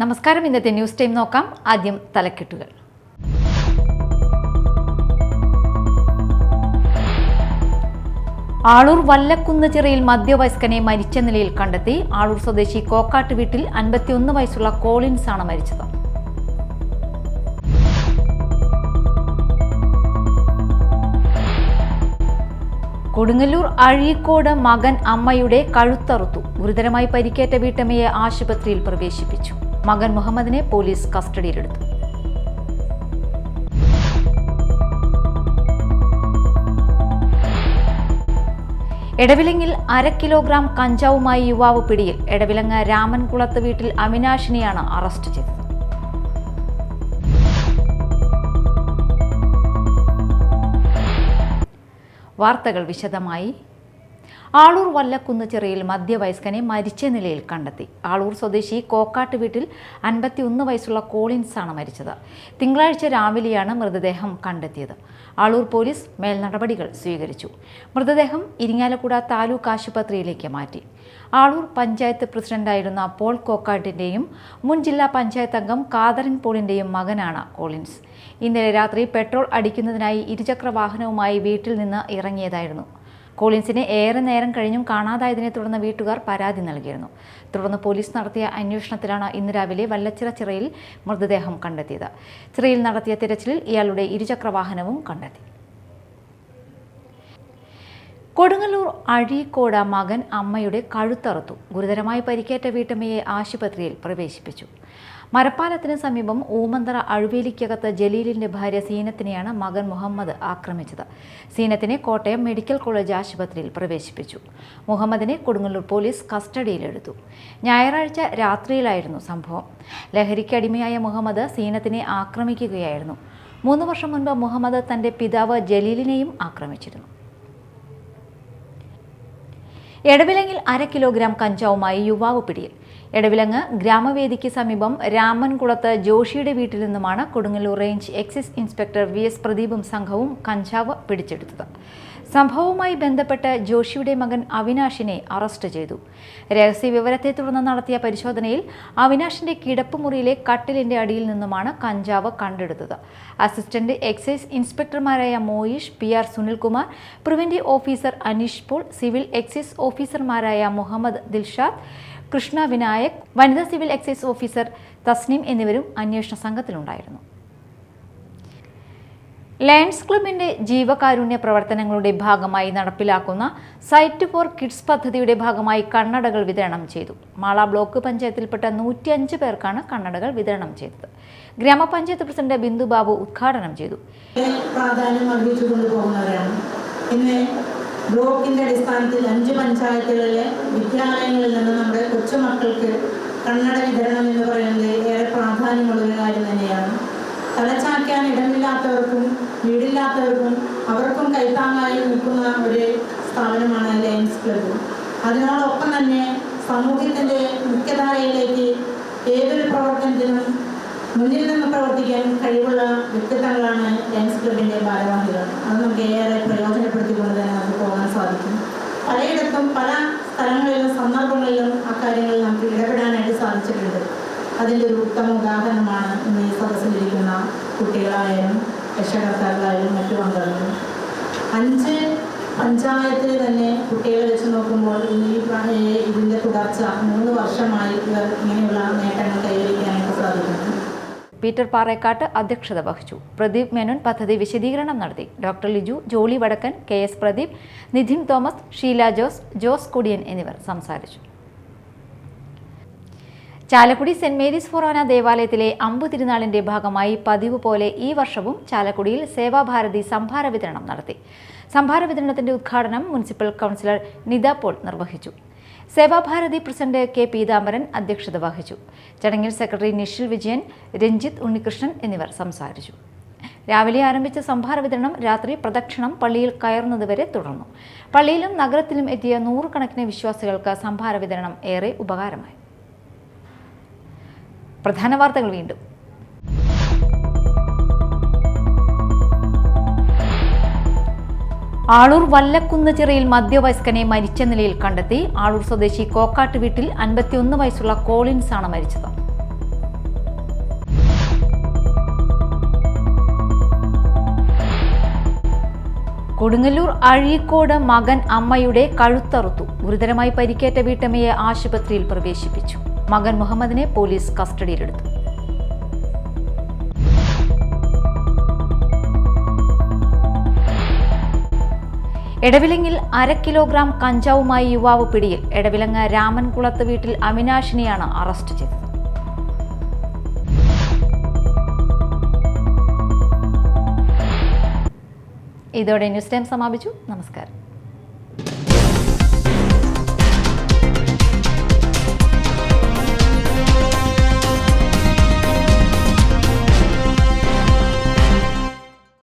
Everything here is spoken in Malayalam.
നമസ്കാരം. ഇന്നത്തെ ന്യൂസ് ടൈം നോക്കാം. ആദ്യം തലക്കെട്ടുകൾ. ആളൂർ വല്ലക്കുന്നുചിറയിൽ മധ്യവയസ്കനെ മരിച്ച നിലയിൽ കണ്ടെത്തി. ആളൂർ സ്വദേശി കോക്കാട്ട് വീട്ടിൽ 51 വയസ്സുള്ള കോളിൻസ് ആണ് മരിച്ചത്. കൊടുങ്ങല്ലൂർ അഴീക്കോട് മകൻ അമ്മയുടെ കഴുത്തറുത്തു. ഗുരുതരമായി പരിക്കേറ്റ വീട്ടമ്മയെ ആശുപത്രിയിൽ പ്രവേശിപ്പിച്ചു. മകൻ മുഹമ്മദിനെ പോലീസ് കസ്റ്റഡിയിലെടുത്തു. എടവിലങ്ങിൽ 1/2 കിലോഗ്രാം കഞ്ചാവുമായി യുവാവ് പിടിയിൽ. എടവിലങ്ങ് രാമൻകുളത്ത് വീട്ടിൽ അവിനാഷിനെയാണ് അറസ്റ്റ് ചെയ്തത്. വാർത്തകൾ വിശദമായി. ആളൂർ വല്ലക്കുന്നുചിറയിൽ മധ്യവയസ്കനെ മരിച്ച നിലയിൽ കണ്ടെത്തി. ആളൂർ സ്വദേശി കോക്കാട്ട് വീട്ടിൽ 51 വയസ്സുള്ള കോളിൻസ് ആണ് മരിച്ചത്. തിങ്കളാഴ്ച രാവിലെയാണ് മൃതദേഹം കണ്ടെത്തിയത്. ആളൂർ പോലീസ് മേൽനടപടികൾ സ്വീകരിച്ചു. മൃതദേഹം ഇരിങ്ങാലക്കുട താലൂക്ക് ആശുപത്രിയിലേക്ക് മാറ്റി. ആളൂർ പഞ്ചായത്ത് പ്രസിഡന്റായിരുന്ന പോൾ കോക്കാട്ടിന്റെയും മുൻ ജില്ലാ പഞ്ചായത്ത് അംഗം കാതറിൻ പോളിന്റെയും മകനാണ് കോളിൻസ്. ഇന്നലെ രാത്രി പെട്രോൾ അടിക്കുന്നതിനായി ഇരുചക്ര വാഹനവുമായി വീട്ടിൽ നിന്ന് ഇറങ്ങിയതായിരുന്നു. കോളിൻസിനെ ഏറെ നേരം കഴിഞ്ഞും കാണാതായതിനെ തുടർന്ന് വീട്ടുകാർ പരാതി നൽകിയിരുന്നു. തുടർന്ന് പോലീസ് നടത്തിയ അന്വേഷണത്തിലാണ് ഇന്ന് രാവിലെ വല്ലച്ചിറ ചിറയിൽ മൃതദേഹം കണ്ടെത്തിയത്. ചിറയിൽ നടത്തിയ തിരച്ചിലിൽ ഇയാളുടെ ഇരുചക്ര വാഹനവും കണ്ടെത്തി. കൊടുങ്ങല്ലൂർ അഴീക്കോട് മകൻ അമ്മയുടെ കഴുത്തറുത്തു. ഗുരുതരമായി പരിക്കേറ്റ വീട്ടമ്മയെ ആശുപത്രിയിൽ പ്രവേശിപ്പിച്ചു. മരപ്പാലത്തിന് സമീപം ഊമന്തറ അഴുവേലിക്കകത്ത് ജലീലിന്റെ ഭാര്യ സീനത്തിനെയാണ് മകൻ മുഹമ്മദ് ആക്രമിച്ചത്. സീനത്തിനെ കോട്ടയം മെഡിക്കൽ കോളേജ് ആശുപത്രിയിൽ പ്രവേശിപ്പിച്ചു. മുഹമ്മദിനെ കൊടുങ്ങല്ലൂർ പോലീസ് കസ്റ്റഡിയിലെടുത്തു. ഞായറാഴ്ച രാത്രിയിലായിരുന്നു സംഭവം. ലഹരിക്കടിമയായ മുഹമ്മദ് സീനത്തിനെ ആക്രമിക്കുകയായിരുന്നു. 3 വർഷം മുൻപ് മുഹമ്മദ് തന്റെ പിതാവ് ജലീലിനെയും ആക്രമിച്ചിരുന്നു. എടവിലങ്ങിൽ 1/2 കിലോഗ്രാം കഞ്ചാവുമായി യുവാവ് പിടിയിൽ. എടവിലങ്ങ് ഗ്രാമവേദിക്ക് സമീപം രാമൻകുളത്ത് ജോഷിയുടെ വീട്ടിൽ നിന്നുമാണ് Kodungallur range excise inspector VS പ്രദീപും സംഘവും കഞ്ചാവ് പിടിച്ചെടുത്തത്. സംഭവവുമായി ബന്ധപ്പെട്ട് ജോഷിയുടെ മകൻ അവിനാഷിനെ അറസ്റ്റ് ചെയ്തു. രഹസ്യ വിവരത്തെ തുടർന്ന് നടത്തിയ പരിശോധനയിൽ അവിനാഷിന്റെ കിടപ്പുമുറിയിലെ കട്ടിലിന്റെ അടിയിൽ നിന്നുമാണ് കഞ്ചാവ് കണ്ടെടുത്തത്. അസിസ്റ്റന്റ് എക്സൈസ് ഇൻസ്പെക്ടർമാരായ Moyish, PR Sunilkumar, preventive officer Aneesh Paul, civil excise ഓഫീസർമാരായ മുഹമ്മദ് ദിൽഷാദ്, കൃഷ്ണ വിനായക്, വനിതാ സിവിൽ എക്സൈസ് ഓഫീസർ തസ്നീം എന്നിവരും അന്വേഷണ സംഘത്തിലുണ്ടായിരുന്നു. ലയൺസ് ക്ലബിന്റെ ജീവകാരുണ്യ പ്രവർത്തനങ്ങളുടെ ഭാഗമായി നടപ്പിലാക്കുന്ന സൈറ്റ് ഫോർ കിഡ്സ് പദ്ധതിയുടെ ഭാഗമായി കണ്ണടകൾ വിതരണം ചെയ്തു. മാള ബ്ലോക്ക് പഞ്ചായത്തിൽപ്പെട്ട 105 പേർക്കാണ് കണ്ണടകൾ വിതരണം ചെയ്തത്. ഗ്രാമപഞ്ചായത്ത് പ്രസിഡന്റ് ബിന്ദു ബാബു ഉദ്ഘാടനം ചെയ്തു. ബ്ലോക്കിന്റെ അടിസ്ഥാനത്തിൽ 5 പഞ്ചായത്തുകളിലെ വിദ്യാലയങ്ങളിൽ നിന്ന് നമ്മുടെ കൊച്ചുമക്കൾക്ക് കണ്ണട വിതരണം എന്ന് പറയുന്നത് ഏറെ പ്രാധാന്യമുള്ളൊരു കാര്യം തന്നെയാണ്. തലച്ചായ്ക്കാൻ ഇടമില്ലാത്തവർക്കും വീടില്ലാത്തവർക്കും അവർക്കും കൈത്താങ്ങായി നിൽക്കുന്ന ഒരു സ്ഥാപനമാണ് ലയൺസ് ക്ലബ്ബ്. അതിനോടൊപ്പം തന്നെ സമൂഹത്തിൻ്റെ മുഖ്യധാരയിലേക്ക് ഏതൊരു പ്രവർത്തനത്തിനും മുന്നിൽ നിന്ന് പ്രവർത്തിക്കാൻ കഴിവുള്ള വ്യക്തിത്വങ്ങളാണ് ലയൺസ് ക്ലബിൻ്റെ ഭാരവാഹികൾ. അത് നമുക്ക് ഏറെ പ്രയോജനപ്പെടുത്തിക്കൊണ്ട് തന്നെ നമുക്ക് പോകാൻ സാധിക്കും. പലയിടത്തും പല സ്ഥലങ്ങളിലും സന്ദർഭങ്ങളിലും അക്കാര്യങ്ങളിൽ നമുക്ക് ഇടപെടാനായിട്ട് സാധിച്ചിട്ടുണ്ട്. അതിൻ്റെ ഒരു ഉത്തമ ഉദാഹരണമാണ് ഇന്ന് ഈ സദസ്സിലിരിക്കുന്ന കുട്ടികളായാലും രക്ഷകർത്താക്കളായാലും മറ്റു അംഗങ്ങളും. 5 പഞ്ചായത്തിൽ തന്നെ കുട്ടികളെ വെച്ച് നോക്കുമ്പോൾ ഇതിൻ്റെ തുടർച്ച 3 വർഷമായി ഇവർ ഇങ്ങനെയുള്ള നേട്ടങ്ങൾ കൈവരിക്കാനായിട്ട് സാധിക്കുന്നു. പീറ്റർ പാറേക്കാട്ട് അധ്യക്ഷത വഹിച്ചു. പ്രദീപ് മേനോൻ പദ്ധതി വിശദീകരണം നടത്തി. ഡോക്ടർ ലിജു, ജോളി വടക്കൻ, KS പ്രദീപ്, നിധിൻ തോമസ്, ഷീല ജോസ്, ജോസ് കുടിയൻ എന്നിവർ സംസാരിച്ചു. ചാലക്കുടി സെന്റ് മേരീസ് ഫൊറോന ദേവാലയത്തിലെ അമ്പു തിരുനാളിന്റെ ഭാഗമായി പതിവ് പോലെ ഈ വർഷവും ചാലക്കുടിയിൽ സേവാഭാരതി സംഭാര വിതരണം നടത്തി. സംഭാര വിതരണത്തിന്റെ ഉദ്ഘാടനം മുനിസിപ്പൽ കൗൺസിലർ നിത പോൾ നിർവഹിച്ചു. സേവാഭാരതി പ്രസിഡന്റ് K പീതാംബരൻ അധ്യക്ഷത വഹിച്ചു. ചടങ്ങിൽ സെക്രട്ടറി നിഷിൽ വിജയൻ, രഞ്ജിത്ത് ഉണ്ണികൃഷ്ണൻ എന്നിവർ സംസാരിച്ചു. രാവിലെ ആരംഭിച്ച സംഭാര വിതരണം രാത്രി പ്രദക്ഷിണം പള്ളിയിൽ കയറുന്നതുവരെ തുടർന്നു. പള്ളിയിലും നഗരത്തിലും എത്തിയ 100 കണക്കിന് വിശ്വാസികൾക്ക് സംഭാര വിതരണം ഏറെ ഉപകാരമായി. പ്രധാന വാർത്തകൾ വീണ്ടും. ആളൂർ വല്ലക്കുന്നുചിറയിൽ മധ്യവയസ്കനെ മരിച്ച നിലയിൽ കണ്ടെത്തി. ആളൂർ സ്വദേശി കോക്കാട്ട് വീട്ടിൽ 51 വയസ്സുള്ള കോളിൻസ് ആണ് മരിച്ചത്. കൊടുങ്ങല്ലൂർ അഴീക്കോട് മകൻ അമ്മയുടെ കഴുത്തറുത്തു. ഗുരുതരമായി പരിക്കേറ്റ വീട്ടമ്മയെ ആശുപത്രിയിൽ പ്രവേശിപ്പിച്ചു. മകൻ മുഹമ്മദിനെ പോലീസ് കസ്റ്റഡിയിലെടുത്തു. എടവിലങ്ങിൽ 1/2 കിലോഗ്രാം കഞ്ചാവുമായി യുവാവ് പിടിയിൽ. എടവിലങ്ങ് രാമൻകുളത്ത് വീട്ടിൽ അവിനാഷിനെയാണ് അറസ്റ്റ് ചെയ്തത്. ഇതോടെ ന്യൂസ് ടൈം സമാപിച്ചു. നമസ്കാരം.